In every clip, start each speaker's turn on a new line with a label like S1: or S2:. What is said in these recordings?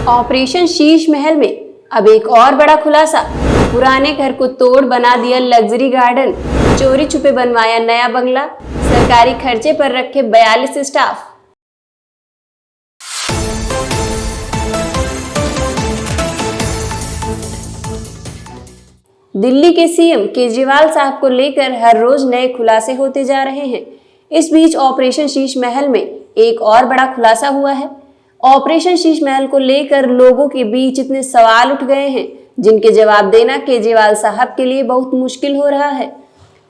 S1: Operation Sheesh Mahal में अब एक और बड़ा खुलासा। पुराने घर को तोड़ बना दिया लग्जरी गार्डन, चोरी छुपे बनवाया नया बंगला, सरकारी खर्चे पर रखे 42 स्टाफ। दिल्ली के सीएम केजरीवाल साहब को लेकर हर रोज नए खुलासे होते जा रहे हैं। इस बीच ऑपरेशन शीश महल में एक और बड़ा खुलासा हुआ है। ऑपरेशन शीश महल को लेकर लोगों के बीच इतने सवाल उठ गए हैं जिनके जवाब देना केजरीवाल साहब के लिए बहुत मुश्किल हो रहा है।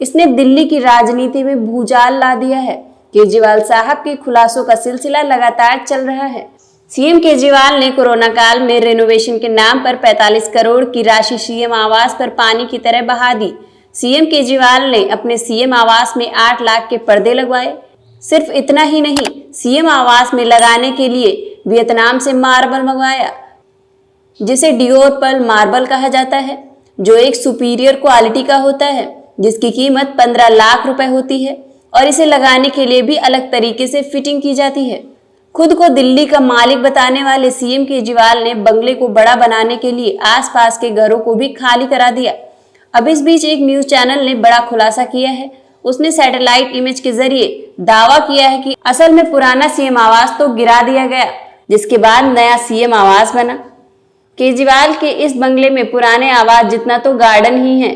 S1: इसने दिल्ली की राजनीति में भूचाल ला दिया है। केजरीवाल साहब के खुलासों का सिलसिला लगातार चल रहा है। सीएम केजरीवाल ने कोरोना काल में रेनोवेशन के नाम पर 45 करोड़ की राशि सीएम आवास पर पानी की तरह बहा दी। सीएम केजरीवाल ने अपने सीएम आवास में 8 लाख के पर्दे लगवाए। सिर्फ इतना ही नहीं, सीएम आवास में लगाने के लिए वियतनाम से मार्बल मंगवाया, जिसे डियोर पर्ल मार्बल कहा जाता है, जो एक सुपीरियर क्वालिटी का होता है, जिसकी कीमत 15 लाख रुपए होती है और इसे लगाने के लिए भी अलग तरीके से फिटिंग की जाती है। खुद को दिल्ली का मालिक बताने वाले सीएम केजरीवाल ने बंगले को बड़ा बनाने के लिए आसपास के घरों को भी खाली करा दिया। अब इस बीच एक न्यूज चैनल ने बड़ा खुलासा किया है। उसने सैटेलाइट इमेज के जरिए दावा किया है कि असल में पुराना सीएम आवास तो गिरा दिया गया, जिसके बाद नया सीएम आवास बना। केजरीवाल के इस बंगले में पुराने आवास जितना तो गार्डन ही है।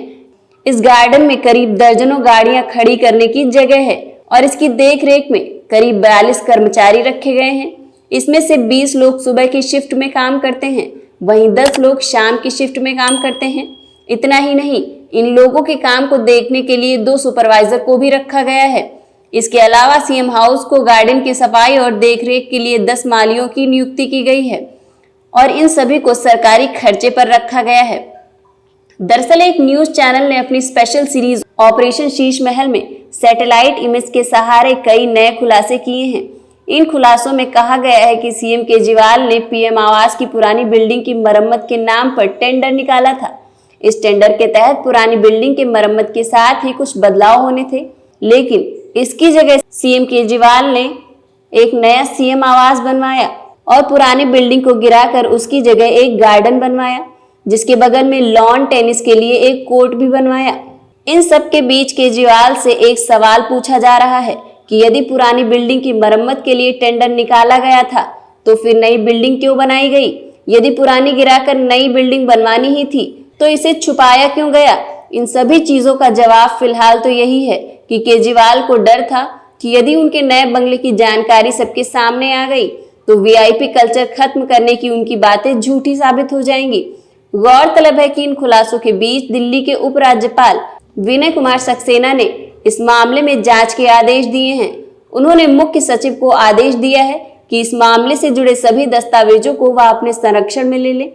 S1: इस गार्डन में करीब दर्जनों गाड़ियां खड़ी करने की जगह है और इसकी देखरेख में करीब 42 कर्मचारी रखे गए हैं। इसमें से 20 लोग सुबह की शिफ्ट में काम करते हैं, वहीं 10 लोग शाम की शिफ्ट में काम करते हैं। इतना ही नहीं, इन लोगों के काम को देखने के लिए 2 सुपरवाइजर को भी रखा गया है। इसके अलावा सीएम हाउस को गार्डन की सफाई और देखरेख के लिए 10 मालियों की नियुक्ति की गई है और इन सभी को सरकारी खर्चे पर रखा गया है। दरअसल एक न्यूज चैनल ने अपनी special series operation Sheesh Mahal में सैटेलाइट इमेज के सहारे कई नए खुलासे किए हैं। इन खुलासों में कहा गया है कि सीएम केजरीवाल ने पीएम आवास की पुरानी बिल्डिंग की मरम्मत के नाम पर टेंडर निकाला था। इस टेंडर के तहत पुरानी बिल्डिंग के मरम्मत के साथ ही कुछ बदलाव होने थे, लेकिन इसकी जगह सीएम केजरीवाल ने एक नया सीएम आवास बनवाया और पुरानी बिल्डिंग को गिराकर उसकी जगह एक गार्डन बनवाया, जिसके बगल में लॉन टेनिस के लिए एक कोर्ट भी बनवाया। इन सब के बीच केजरीवाल से एक सवाल पूछा जा रहा है कि यदि पुरानी बिल्डिंग की मरम्मत के लिए टेंडर निकाला गया था तो फिर नई बिल्डिंग क्यों बनाई गई? यदि पुरानी गिराकर नई बिल्डिंग बनवानी ही थी तो इसे छुपाया क्यों गया? इन सभी चीजों का जवाब फिलहाल तो यही है कि केजरीवाल को डर था कि यदि उनके नए बंगले की जानकारी सबके सामने आ गई तो वीआईपी कल्चर खत्म करने की उनकी बातें झूठी साबित हो जाएंगी। गौरतलब है कि इन खुलासों के बीच दिल्ली के उपराज्यपाल विनय कुमार सक्सेना ने इस मामले में जांच के आदेश दिए हैं। उन्होंने मुख्य सचिव को आदेश दिया है कि इस मामले से जुड़े सभी दस्तावेजों को वह अपने संरक्षण में ले लें।